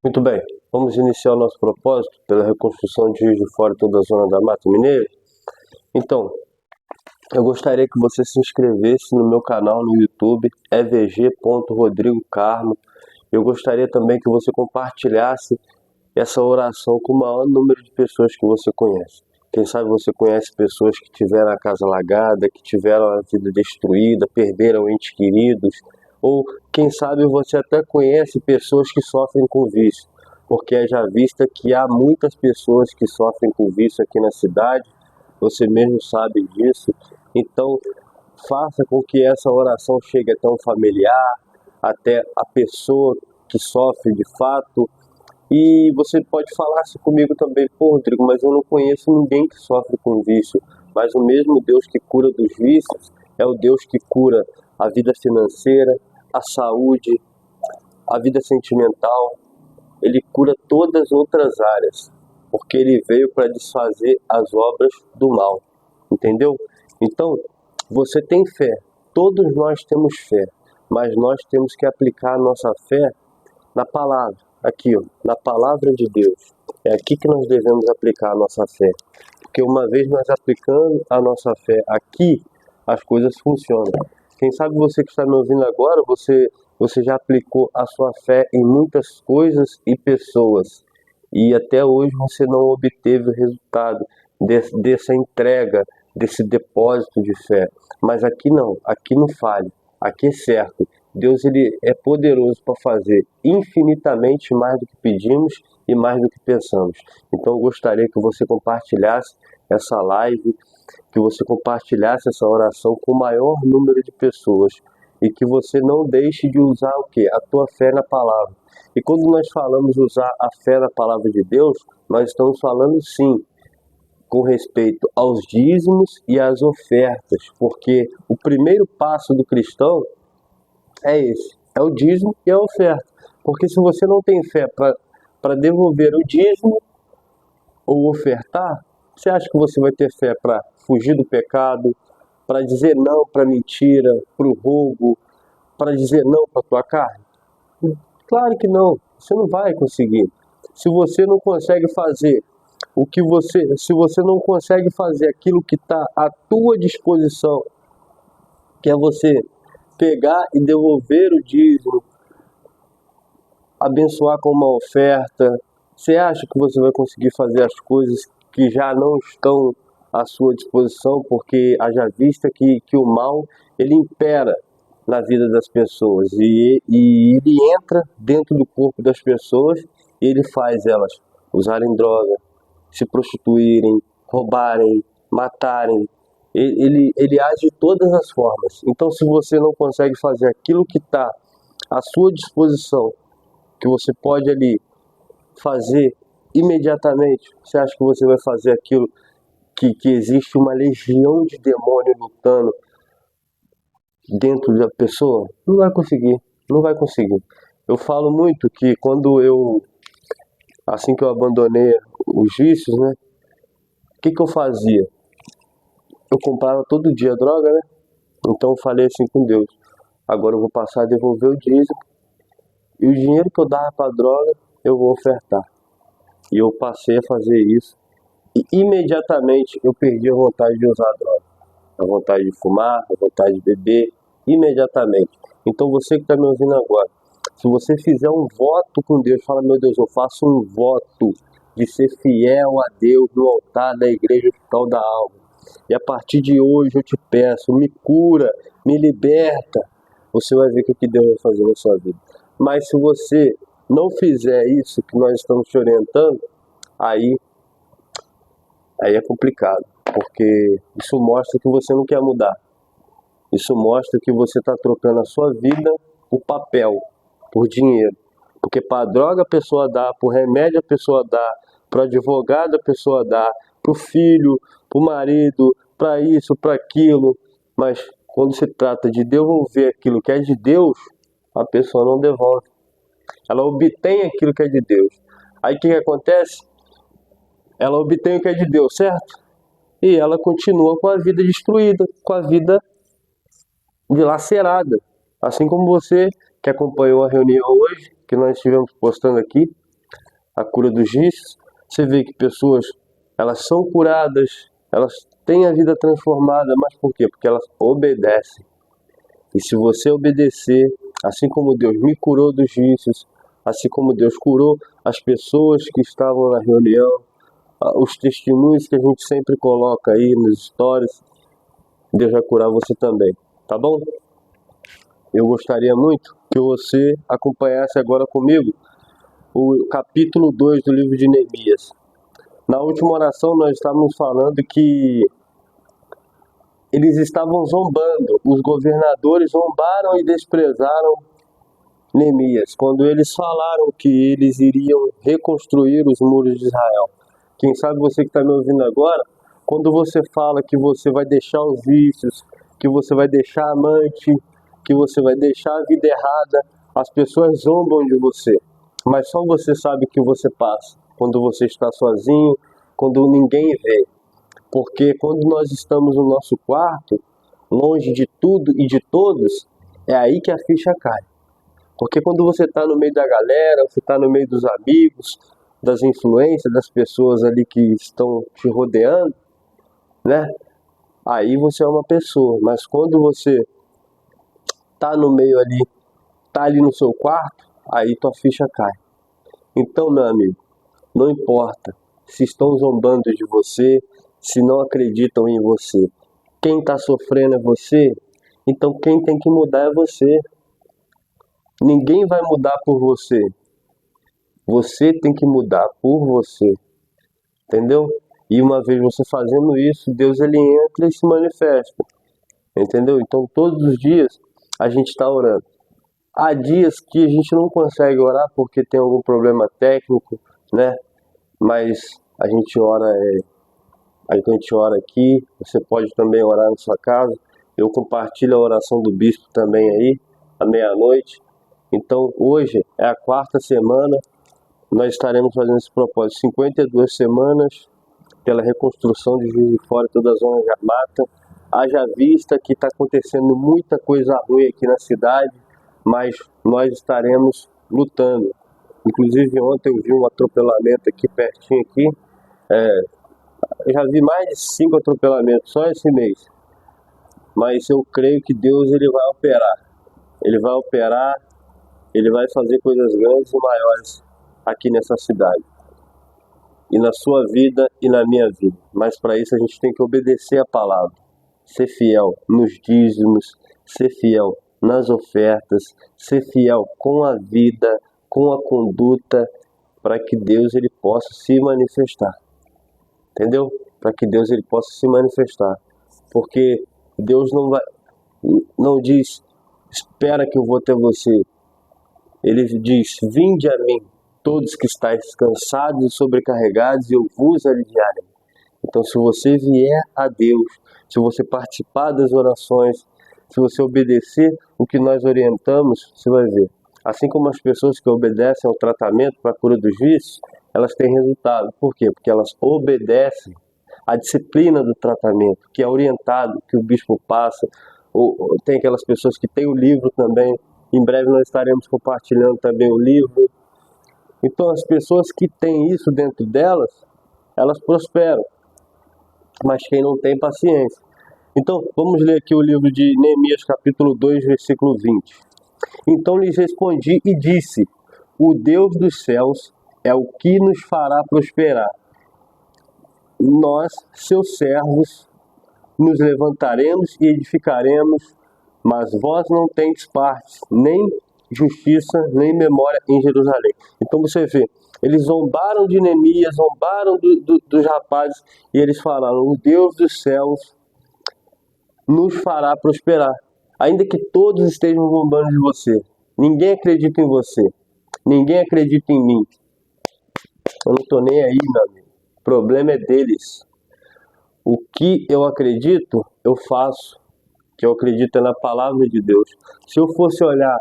Muito bem, vamos iniciar o nosso propósito pela reconstrução de Juiz de Fora e toda a zona da Mata Mineira. Então, eu gostaria que você se inscrevesse no meu canal no YouTube, evg.rodrigocarmo. Eu gostaria também que você compartilhasse essa oração com o maior número de pessoas que você conhece. Quem sabe você conhece pessoas que tiveram a casa alagada, que tiveram a vida destruída, perderam entes queridos, ou quem sabe você até conhece pessoas que sofrem com vício, porque é já vista que há muitas pessoas que sofrem com vício aqui na cidade, você mesmo sabe disso. Então, faça com que essa oração chegue até um familiar, até a pessoa que sofre de fato. E você pode falar assim comigo também: pô, Rodrigo, mas eu não conheço ninguém que sofre com vício. Mas o mesmo Deus que cura dos vícios é o Deus que cura a vida financeira, a saúde, a vida sentimental. Ele cura todas as outras áreas, porque ele veio para desfazer as obras do mal. Entendeu? Então, você tem fé. Todos nós temos fé, mas nós temos que aplicar a nossa fé na palavra, aqui, ó, na palavra de Deus. É aqui que nós devemos aplicar a nossa fé. Porque uma vez nós aplicando a nossa fé aqui, as coisas funcionam. Quem sabe você que está me ouvindo agora, você já aplicou a sua fé em muitas coisas e pessoas. E até hoje você não obteve o resultado dessa entrega, desse depósito de fé. Mas aqui não falha, aqui é certo. Deus ele é poderoso para fazer infinitamente mais do que pedimos e mais do que pensamos. Então eu gostaria que você compartilhasse essa live, que você compartilhasse essa oração com o maior número de pessoas e que você não deixe de usar o quê? A tua fé na palavra. E quando nós falamos usar a fé na palavra de Deus, nós estamos falando sim com respeito aos dízimos e às ofertas, porque o primeiro passo do cristão é esse, é o dízimo e a oferta. Porque se você não tem fé para devolver o dízimo ou ofertar, você acha que você vai ter fé para fugir do pecado, para dizer não para a mentira, para o roubo, para dizer não para a tua carne? Claro que não, você não vai conseguir. Se você não consegue fazer se você não consegue fazer aquilo que está à tua disposição, que é você pegar e devolver o dízimo, abençoar com uma oferta, você acha que você vai conseguir fazer as coisas que já não estão à sua disposição, porque haja vista que o mal ele impera na vida das pessoas e ele entra dentro do corpo das pessoas e ele faz elas usarem droga, se prostituírem, roubarem, matarem. Ele age de todas as formas. Então, se você não consegue fazer aquilo que está à sua disposição, que você pode ali fazer imediatamente, você acha que você vai fazer aquilo que existe uma legião de demônios lutando dentro da pessoa? Não vai conseguir, não vai conseguir. Eu falo muito que assim que eu abandonei os vícios, né, o que eu fazia? Eu comprava todo dia droga, né? Então eu falei assim com Deus: agora eu vou passar a devolver o dízimo e o dinheiro que eu dava para droga eu vou ofertar. E eu passei a fazer isso e imediatamente eu perdi a vontade de usar droga, a vontade de fumar, a vontade de beber, imediatamente. Então você que está me ouvindo agora, se você fizer um voto com Deus, fala: meu Deus, eu faço um voto de ser fiel a Deus no altar da igreja Hospital da Alma. E a partir de hoje eu te peço, me cura, me liberta. Você vai ver o que Deus vai fazer na sua vida. Mas se você não fizer isso que nós estamos te orientando, aí é complicado. Porque isso mostra que você não quer mudar. Isso mostra que você está trocando a sua vida por papel, por dinheiro. Porque para a droga a pessoa dá, para o remédio a pessoa dá, para o advogado a pessoa dá, para o filho, para o marido, para isso, para aquilo. Mas quando se trata de devolver aquilo que é de Deus, a pessoa não devolve. Ela obtém aquilo que é de Deus. Aí o que acontece? Ela obtém o que é de Deus, certo? E ela continua com a vida destruída, com a vida dilacerada. Assim como você que acompanhou a reunião hoje, que nós estivemos postando aqui, a cura dos vícios, você vê que pessoas, elas são curadas, elas têm a vida transformada, mas por quê? Porque elas obedecem. E se você obedecer, assim como Deus me curou dos vícios, assim como Deus curou as pessoas que estavam na reunião, os testemunhos que a gente sempre coloca aí nos stories, Deus vai curar você também, tá bom? Eu gostaria muito que você acompanhasse agora comigo o capítulo 2 do livro de Neemias. Na última oração nós estávamos falando que eles estavam zombando, os governadores zombaram e desprezaram Neemias, quando eles falaram que eles iriam reconstruir os muros de Israel. Quem sabe você que está me ouvindo agora, quando você fala que você vai deixar os vícios, que você vai deixar a amante, que você vai deixar a vida errada, as pessoas zombam de você. Mas só você sabe o que você passa, quando você está sozinho, quando ninguém vê. Porque quando nós estamos no nosso quarto, longe de tudo e de todos, é aí que a ficha cai. Porque quando você está no meio da galera, você está no meio dos amigos, das influências, das pessoas ali que estão te rodeando, né? Aí você é uma pessoa. Mas quando você tá no meio ali, tá ali no seu quarto, aí tua ficha cai. Então, meu amigo, não importa se estão zombando de você, se não acreditam em você. Quem tá sofrendo é você, então quem tem que mudar é você. Ninguém vai mudar por você. Você tem que mudar por você. Entendeu? E uma vez você fazendo isso, Deus ele entra e se manifesta. Entendeu? Então todos os dias a gente está orando. Há dias que a gente não consegue orar porque tem algum problema técnico, né? Mas a gente ora, a gente ora aqui, você pode também orar na sua casa. Eu compartilho a oração do bispo também aí, à meia-noite. Então hoje é a 4ª semana, nós estaremos fazendo esse propósito, 52 semanas, pela reconstrução de Juiz de Fora e toda a zona de mata. Haja vista que está acontecendo muita coisa ruim aqui na cidade, mas nós estaremos lutando. Inclusive ontem eu vi um atropelamento aqui pertinho aqui. Eu já vi mais de 5 atropelamentos só esse mês. Mas eu creio que Deus ele vai operar. Ele vai operar, ele vai fazer coisas grandes e maiores aqui nessa cidade. E na sua vida e na minha vida. Mas para isso a gente tem que obedecer a palavra. Ser fiel nos dízimos, ser fiel nas ofertas, ser fiel com a vida, com a conduta, para que Deus ele possa se manifestar. Entendeu? Para que Deus ele possa se manifestar. Porque Deus não diz, espera que eu vou até você. Ele diz, vinde a mim, todos que estáis cansados e sobrecarregados, e eu vos aliviarei. Então, se você vier a Deus, se você participar das orações, se você obedecer o que nós orientamos, você vai ver. Assim como as pessoas que obedecem ao tratamento para a cura dos vícios, elas têm resultado. Por quê? Porque elas obedecem à disciplina do tratamento, que é orientado, que o bispo passa. Ou tem aquelas pessoas que têm o livro também. Em breve nós estaremos compartilhando também o livro. Então, as pessoas que têm isso dentro delas, elas prosperam. Mas quem não tem paciência. Então, vamos ler aqui o livro de Neemias, capítulo 2, versículo 20. Então lhes respondi e disse, o Deus dos céus é o que nos fará prosperar. Nós, seus servos, nos levantaremos e edificaremos, mas vós não tendes parte, nem justiça, nem memória em Jerusalém. Então você vê, eles zombaram de Neemias, zombaram dos rapazes, e eles falaram, o Deus dos céus nos fará prosperar. Ainda que todos estejam zombando de você, ninguém acredita em você, ninguém acredita em mim. Eu não estou nem aí, meu amigo. O problema é deles. O que eu acredito, eu faço. O que eu acredito é na palavra de Deus. Se eu fosse olhar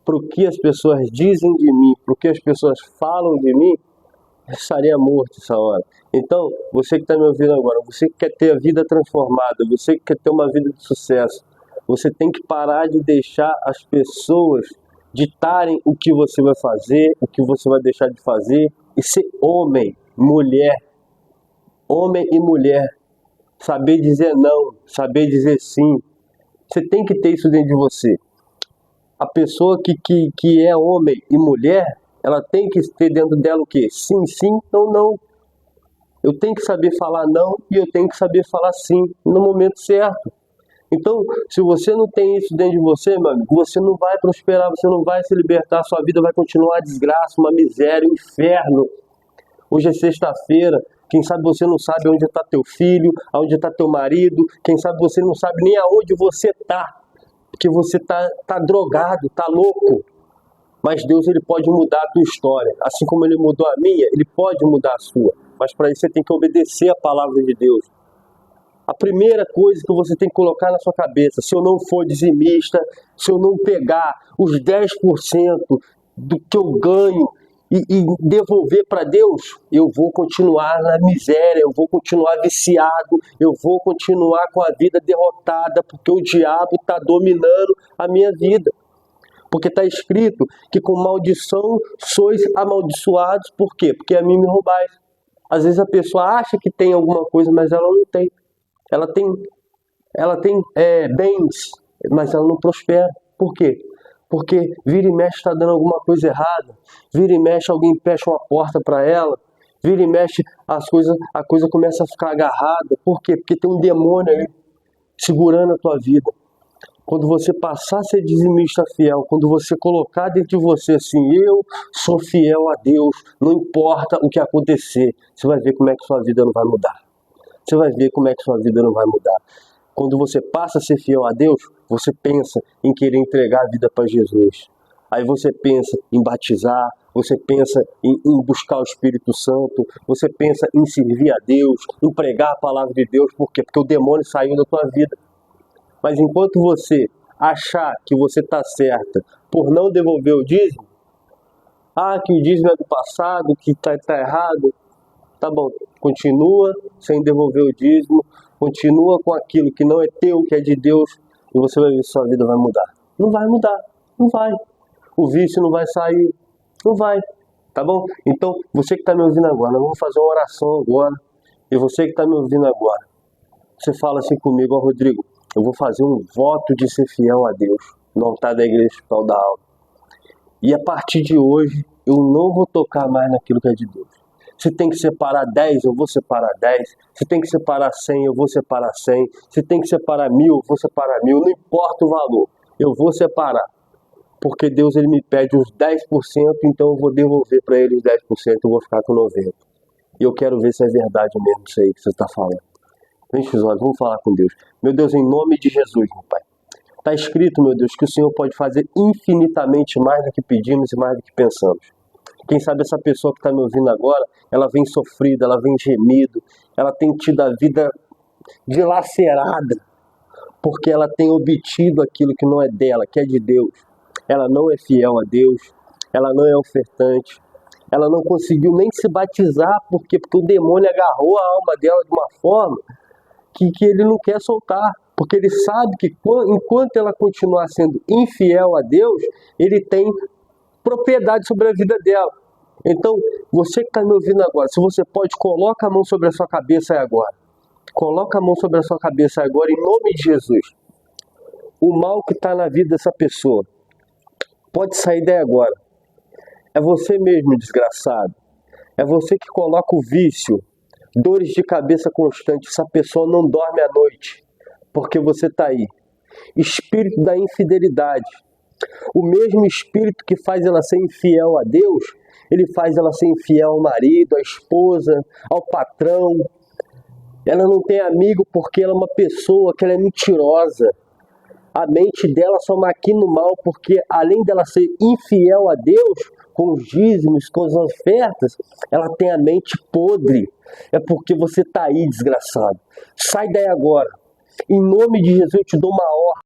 para o que as pessoas dizem de mim, para o que as pessoas falam de mim, eu estaria morto essa hora. Então, você que está me ouvindo agora, você que quer ter a vida transformada, você que quer ter uma vida de sucesso, você tem que parar de deixar as pessoas ditarem o que você vai fazer, o que você vai deixar de fazer, e ser homem, mulher, homem e mulher, saber dizer não, saber dizer sim. Você tem que ter isso dentro de você. A pessoa que é homem e mulher, ela tem que ter dentro dela o quê? Sim, sim, não, não. Eu tenho que saber falar não e eu tenho que saber falar sim no momento certo. Então, se você não tem isso dentro de você, meu amigo, você não vai prosperar, você não vai se libertar, sua vida vai continuar desgraça, uma miséria, um inferno. Hoje é sexta-feira, quem sabe você não sabe onde está teu filho, onde está teu marido, quem sabe você não sabe nem aonde você está, porque você tá drogado, tá louco. Mas Deus, ele pode mudar a tua história, assim como ele mudou a minha, ele pode mudar a sua, mas para isso você tem que obedecer a palavra de Deus. A primeira coisa que você tem que colocar na sua cabeça, se eu não for dizimista, se eu não pegar os 10% do que eu ganho e devolver para Deus, eu vou continuar na miséria, eu vou continuar viciado, eu vou continuar com a vida derrotada, porque o diabo está dominando a minha vida. Porque está escrito que com maldição sois amaldiçoados, por quê? Porque a mim me roubais. Às vezes a pessoa acha que tem alguma coisa, mas ela não tem. Ela tem bens, mas ela não prospera. Por quê? Porque vira e mexe está dando alguma coisa errada, vira e mexe alguém fecha uma porta para ela, vira e mexe a coisa começa a ficar agarrada. Por quê? Porque tem um demônio aí segurando a tua vida. Quando você passar a ser dizimista fiel, quando você colocar dentro de você assim, eu sou fiel a Deus, não importa o que acontecer, você vai ver como é que sua vida não vai mudar. Você vai ver como é que sua vida não vai mudar. Quando você passa a ser fiel a Deus, você pensa em querer entregar a vida para Jesus. Aí você pensa em batizar, você pensa em buscar o Espírito Santo, você pensa em servir a Deus, em pregar a palavra de Deus. Por quê? Porque o demônio saiu da tua vida. Mas enquanto você achar que você está certa por não devolver o dízimo, que o dízimo é do passado, que está errado, tá bom, continua sem devolver o dízimo, continua com aquilo que não é teu, que é de Deus, e você vai ver se sua vida vai mudar. Não vai mudar, não vai. O vício não vai sair, não vai, tá bom? Então, você que está me ouvindo agora, nós vamos fazer uma oração agora, e você que está me ouvindo agora, você fala assim comigo, Rodrigo, eu vou fazer um voto de ser fiel a Deus, no altar da Igreja Hospital da Alma. E a partir de hoje, eu não vou tocar mais naquilo que é de Deus. Se tem que separar 10, eu vou separar 10. Se tem que separar 100, eu vou separar 100. Se tem que separar 1.000, eu vou separar 1.000. Não importa o valor, eu vou separar. Porque Deus, ele me pede os 10%, então eu vou devolver para ele os 10%, eu vou ficar com 90%. E eu quero ver se é verdade mesmo isso aí que você está falando. Feche os olhos, vamos falar com Deus. Meu Deus, em nome de Jesus, meu Pai. Está escrito, meu Deus, que o Senhor pode fazer infinitamente mais do que pedimos e mais do que pensamos. Quem sabe essa pessoa que está me ouvindo agora, ela vem sofrida, ela vem gemido, ela tem tido a vida dilacerada, porque ela tem obtido aquilo que não é dela, que é de Deus. Ela não é fiel a Deus, ela não é ofertante, ela não conseguiu nem se batizar, porque o demônio agarrou a alma dela de uma forma que ele não quer soltar, porque ele sabe que enquanto ela continuar sendo infiel a Deus, ele tem propriedade sobre a vida dela. Então, você que está me ouvindo agora, se você pode, coloca a mão sobre a sua cabeça aí agora. Coloca a mão sobre a sua cabeça aí agora, em nome de Jesus. O mal que está na vida dessa pessoa pode sair daí agora. É você mesmo, desgraçado. É você que coloca o vício, dores de cabeça constante. Essa pessoa não dorme à noite, porque você está aí. Espírito da infidelidade. O mesmo espírito que faz ela ser infiel a Deus, ele faz ela ser infiel ao marido, à esposa, ao patrão. Ela não tem amigo porque ela é uma pessoa que ela é mentirosa. A mente dela só maquina o mal, porque além dela ser infiel a Deus, com os dízimos, com as ofertas, ela tem a mente podre. É porque você está aí, desgraçado. Sai daí agora. Em nome de Jesus, eu te dou uma ordem.